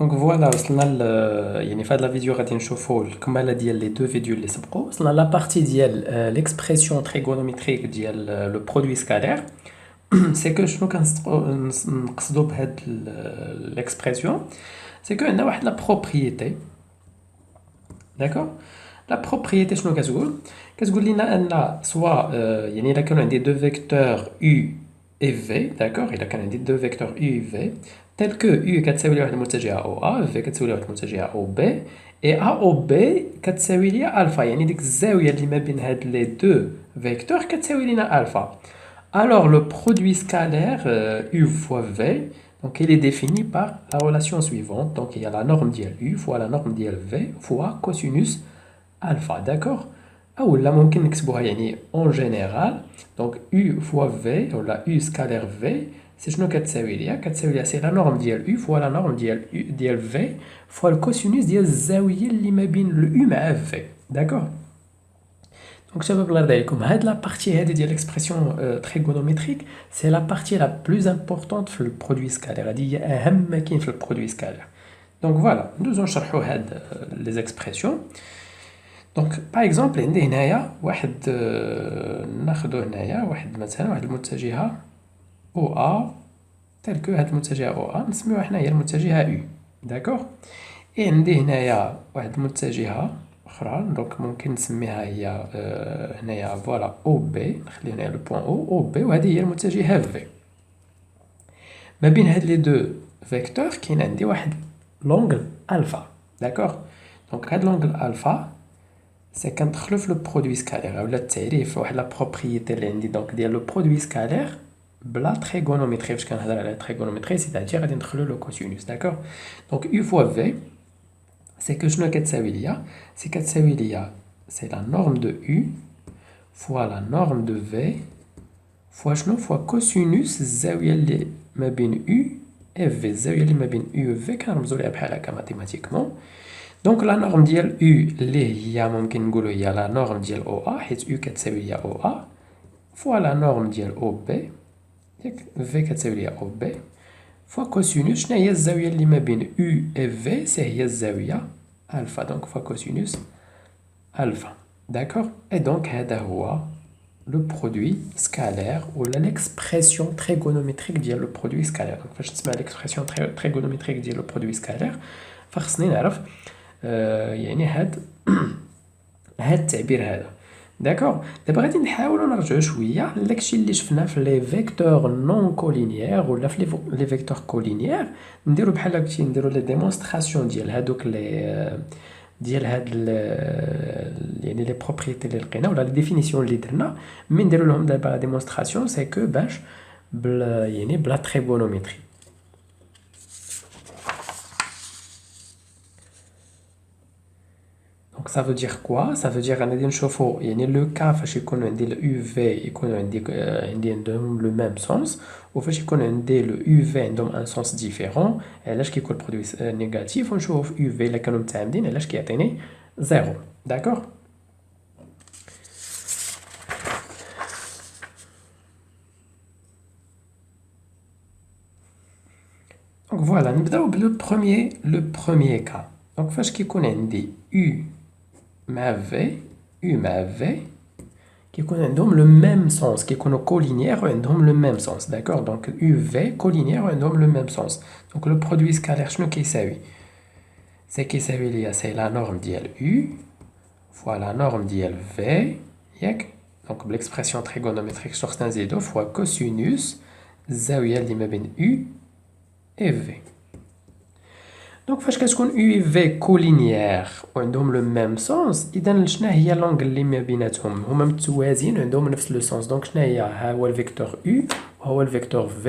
Donc voilà, وصلنا يعني في هذه la vidéo غادي نشوفوا الكمالة ديال les deux فيديو اللي سبقوا. وصلنا la partie ديال l'expression trigonométrique ديال le produit scalaire. C'est que شنو كنقصدوا بهاد l'expression, c'est que عندنا واحد la propriété, d'accord. La propriété شنو كتقول لنا ان سواء يعني الا كانوا عندي deux vecteurs u et v, d'accord. الا كان عندي deux vecteurs u et v tel que u كتساوي لي واحد المتجهة او a, v كتساوي لي واحد المتجهة او b, et a او b كتساوي لي الفا، يعني ديك الزاوية اللي ما بين هاد لي دو فيكتور كتساوي لينا الفا. Alors le produit scalaire u fois v, donc il est défini par la relation suivante. Donc il y a la norme dial u fois la norme dial v fois cosinus alpha, d'accord. ou là ممكن نكتبوها يعني en général. donc u fois v ولا u scalaire v c'est شنو كتساوي ليا؟ كتساوي ليا سي لا نورم ديال u fois la norme ديال v fois الكوسينوس ديال الزاوية اللي ما بين le u مع v, d'accord. Donc شباب الله يرضي عليكم، هاد لا بارتي هادي ديال l'expression trigonométrique c'est la partie la plus importante في البرودوي سكالير، هادي هي أهم ما كاين في البرودوي سكالير. donc voilà ندوزو نشرحو هاد les expressions. donc par exemple عندي هنايا واحد ناخدو هنايا واحد مثلا واحد المتجهة OA tel que هاد المتجهة OA نسميوها حنا هي المتجهة U، d'accord. et عندي هنايا واحد المتجهة أخرى دونك ممكن نسميها هي هنايا فوالا OB، نخلي هنايا لو بوان OB، وهذه هي المتجهة V. ما بين هاد لي دو فيكتور كاين عندي واحد لونغل ألفا، داكوغ. دونك هاد لونغل ألفا سي كندخلو في لو برودوي سكالير اولا التعريف واحد لا بروبريتي اللي عندي دونك ديال لو برودوي سكالير بلا تريغونومتري. فاش كنهضر على تريغونومتري سيتادير غادي ندخلو لو كوسينوس، داكوغ. دونك U فوا V c'est que شنو كتساوي ليا؟ سي كتساوي ليا سي لا نورم دو U فوا لا نورم دو V فوا شنو؟ فوا كوسينوس الزاوية اللي ما بين U et V، الزاوية اللي ما بين U و V كنرمزو ليها بحال هكا ماتيماتيكمون. دونك لا نورم ديال U اللي هي ممكن نقولو هي لا نورم ديال OA حيت U كتساوي ليا OA فوا لا نورم ديال OB ياك V كتساوي ليا OB فوا كوسينوس شنو هي الزاوية اللي ما بين U et V سي هي الزاوية ألفا، دونك فوا كوسينوس ألفا، داكوغ. et donc هذا هو لو برودوي سكالير ولا ليكسبرسيون تريغونومتريك ديال لو برودوي سكالير. دونك فاش نسمع ليكسبرسيون تريغونومتريك ديال لو برودوي سكالير فخصني نعرف يعني هاد التعبير هذا، داكوغ. دابا غادي نحاولوا نرجعوا شويه لداكشي اللي شفنا في لي فيكتور نون كولينيير ولا في لي فيكتور كولينيير. نديروا بحال هكا نديروا لي ديمونستراسيون ديال هادوك لي ديال هاد يعني لي بروبريتي اللي لقينا ولا لي ديفينيسيون اللي درنا، مي نديروا لهم دابا لا ديمونستراسيون سي كو باش بلا يعني بلا تريغونومتري. Donc ça veut dire quoi? Ça veut dire غادي نشوفوا يعني لو كا فاش يكون عندي لو يو في يكون عندي عندهم لو ميم سونس، وفاش يكون عندي لو يو في عندهم ان سونس ديفيرون. علاش كيكون برودوي نيجاتيف؟ ونشوف يو في الا كانوا متعامدين علاش كيعطيني زيرو، داكوغ. دونك فوالا نبداو لو بروميير كا. دونك فاش كيكون عندي يو مع في U مع V كيكون عندهم لو ميم سونس، كيكونوا كولينيير وعندهم لو ميم سونس، داكوغ. دونك U V كولينيير وعندهم لو ميم سونس. دونك لو برودوي سكالير شنو كيساوي؟ سي كيساوي ليا سي لا نورم ديال U فوا لا نورم ديال V ياك. دونك بالاكسبرسيون تريغونومتريك شنو خصنا نزيدو؟ فوا كوسينوس الزاوية اللي ما بين U et V. دونك فاش كتكون U et V كولينيير وعندهم لو ميم سونس، اذا شنو هي لونغل اللي ما بيناتهم؟ هما متوازيين وعندهم نفس لو سونس. دونك شنو هي؟ ها هو الفيكتور U وهو الفيكتور V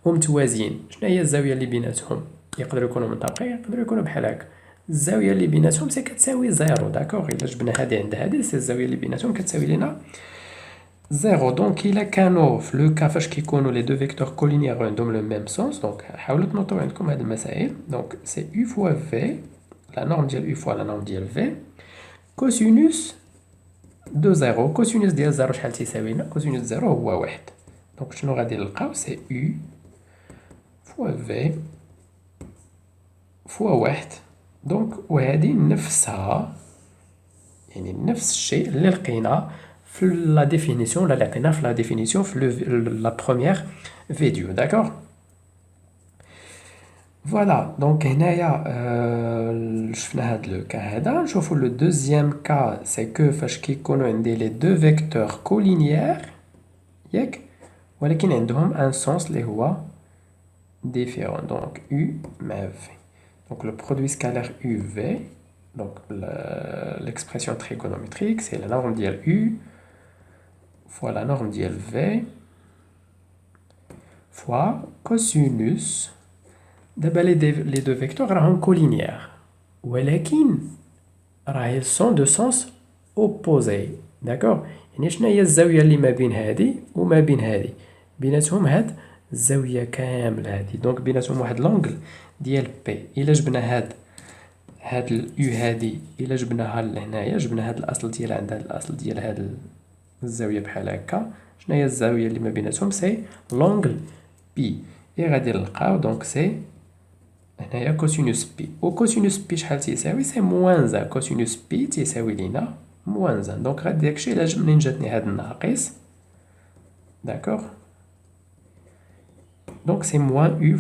ومتوازيين. شنو هي الزاوية اللي بيناتهم؟ يقدروا يكونوا منطبقين يقدروا يكونوا بحال هكا. الزاوية اللي بيناتهم سي كتساوي زيرو، داكوغ. الا جبنا هادي عند هادي سي الزاوية اللي بيناتهم كتساوي لينا زيرو. دونك الا كانوا في لو كا فاش كيكونوا لي دو فيكتور كولينيير عندهم لو ميم سونس، دونك حاولوا تنوطوا عندكم هاد المسائل. دونك سي U فوا في لا نورم ديال U فوا لا نورم ديال في كوسينوس دو زيرو. كوسينوس ديال زيرو شحال تيساوي لنا؟ كوسينوس زيرو هو واحد. دونك شنو غادي نلقاو؟ سي U فوا في فوا واحد. دونك وهذه نفسها، يعني نفس الشيء اللي لقينا في لا ديفينيسيون، ولا اللي عطيناه في لا ديفينيسيون في لا بروميير فيديو. داكوغ. فوالا. دونك هنايا شفنا هاد لو كا هذا. نشوفو لو دوزيام كا، سي كو فاش كيكونو عندي لي دو فيكتور كولينيير ياك، ولكن عندهم ان سونس اللي هو différent. Donc U mais V. Donc le produit scalaire UV, donc l'expression trigonométrique, c'est la norme d'IL U fois la norme d'IL V fois cosinus. D'abord les deux vecteurs sont collinéaires. ولكن ils sont de sens opposé. D'accord. يعني شنو هي الزاوية اللي ما بين هذه وما بين هذه؟ بيناتهم هاد الزاوية كاملة هادي. دونك بيناتهم واحد لونغل ديال بي. إلا جبنا هاد اليو هادي، إلا جبناها لهنايا، جبنا هاد الأصل ديالها عند هاد الأصل ديال هاد الزاوية بحال هكا، شنو هي الزاوية اللي ما بيناتهم؟ سي لونغل بي. إي غادي نلقاو دونك سي هنايا كوسينوس بي. و كوسينوس بي شحال تيساوي؟ سي موان زان. كوسينوس بي تيساوي لينا موان زان. دونك غادي داكشي إلا منين جاتني هاد الناقص. داكوغ. دونك سي موان U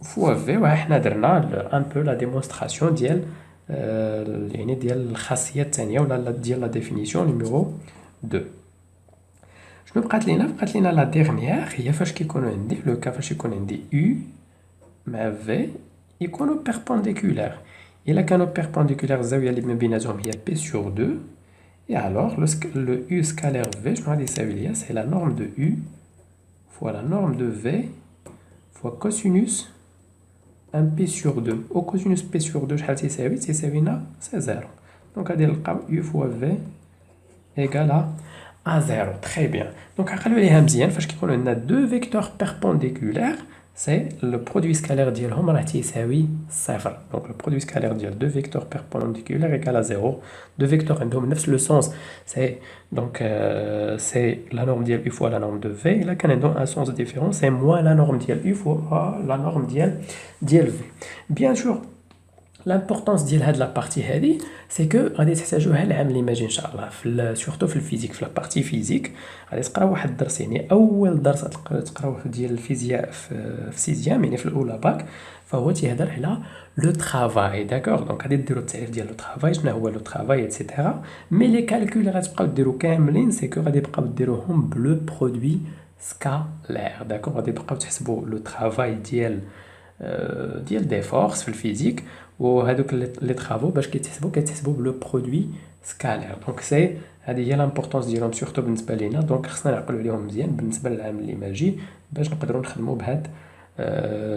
فوا في. وحنا درنا ان بو لا ديمونستراسيون ديال يعني ديال الخاصية الثانية، ولا ديال لا ديفينيسيون نيميرو 2. شنو بقات لينا؟ بقات لينا لا ديرنيير، هي فاش كيكون عندي لو كا فاش يكون عندي U مع V يكونوا بيربونديكولار. إلا كانوا بيربونديكولار الزاوية اللي ما بيناتهم هي P sur 2. Et alors, le U scalaire V, je vais dire c'est la norme de U fois la norme de V fois cosinus 1 P sur 2. Au cosinus P sur 2, c'est 0. Donc, on va U fois V égale à 0. Très bien. Donc, on a deux vecteurs perpendiculaires. C'est le produit scalaire ديالهم راه تيساوي صفر. Donc le produit scalaire ديال deux vecteurs perpendiculaires égale à 0. Deux vecteurs عندهم نفس le sens. C'est donc c'est la norme ديال U fois la norme de V. Là كان عندهم un sens différent, c'est moins la norme ديال U fois la norme ديال V. Bien sûr, l'importance ديال هاد لا بارتي هادي سي كو غادي تحتاجوها العام اللي ماجي ان شاء الله في سورتو في الفيزيك، في لا بارتي فيزيك غادي تقراو واحد الدرس، يعني اول درس تقراوه ديال الفيزياء في سيزيام، يعني في الاولى باك، فهو تيهضر على لو ترافاي. داكوغ. دونك غادي ديروا التعريف ديال لو ترافاي، شنو هو لو ترافاي ايتترا. مي لي كالكول اللي غتبقاو ديروا كاملين سي كو غادي تبقاو ديروهم بلو برودوي سكالير. داكوغ. غادي تبقاو تحسبوا لو ترافاي ديال دي فورس في الفيزيك، وهذوك لي طرافو باش كيتحسبوا بلو برودوي سكالير. دونك سي هذه هي لامبورطونس ديالهم سورتو بالنسبه لينا. دونك خصنا نعقلوا عليهم مزيان بالنسبه للعام اللي ماجي باش نقدروا نخدموا بهاد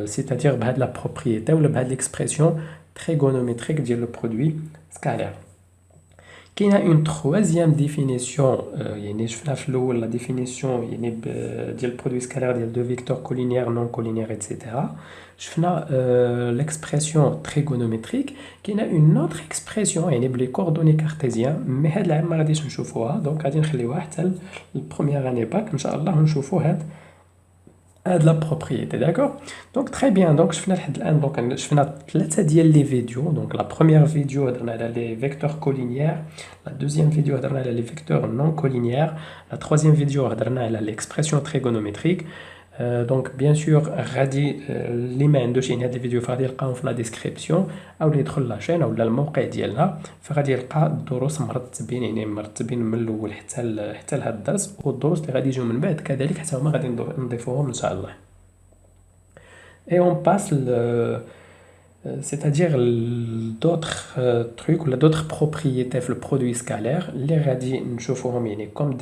سيتادير بهاد لا بروبريتي ولا بهاد ليكسبرسيون تريغونوميتريك ديال لو برودوي سكالير. كاينه اون تروازيام ديفينيسيون، يعني شفنا في الاول لا ديفينيسيون يعني ديال البرودوي سكالير ديال دو فيكتور كولينيير نون كولينيير ايتترا. شفنا ليكسبرسيون تريغونوميتريك. كاينه اون اوتر اكسبرسيون يعني بلي كوردوني كارتيزيان، مي هاد العام ما غاديش نشوفوها. دونك غادي نخليوها حتى البروميير اني باك ان شاء الله ونشوفو هاد لا بروبريتي. داكوغ. دونك تري بيان. دونك شفنا لحد الان دونك شفنا ثلاثه ديال لي فيديو. دونك لا بروميير فيديو هضرنا على لي فيكتور كولينيير، لا دوزيام فيديو هضرنا على لي فيكتور نون كولينيير، لا تروازيام فيديو هضرنا على ليكسبرسيون تريغونوميتريك. دونك بيان سور غادي اللي ما عندوش يعني هاد الفيديو فغادي يلقاهم في لا ديسكريبسيون، او اللي يدخل لاشين او الموقع ديالنا فغادي يلقى الدروس مرتبين، يعني مرتبين من الاول حتى لهاد الدرس، والدروس اللي غادي يجيو من بعد كذلك حتى هما غادي نضيفوهم ان شاء الله. Et on passe c'est-à-dire d'autres trucs ou d'autres propriétés في le produit scalaire اللي غادي نشوفوهم يعني comme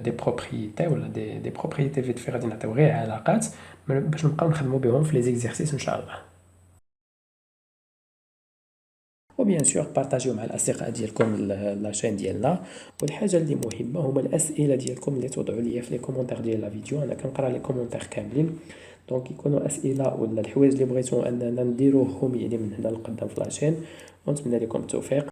des propriétés ولا des propriétés vite fait غادي نعطيو غير علاقات باش نبقاو نخدموا بهم في les exercices ان شاء الله. وبيان سور بارطاجيو مع الاصدقاء ديالكم لاشين ديالنا. والحاجه اللي مهمه هما الاسئله ديالكم اللي توضعوا لي في لي كومونتير ديال لا فيديو. انا كنقرا لي كومونتير كاملين، دونك يكونوا اسئله ولا الحوايج اللي بغيتو اننا نديروهم يعني من هنا لقدام في لاشين. ونتمنى لكم التوفيق.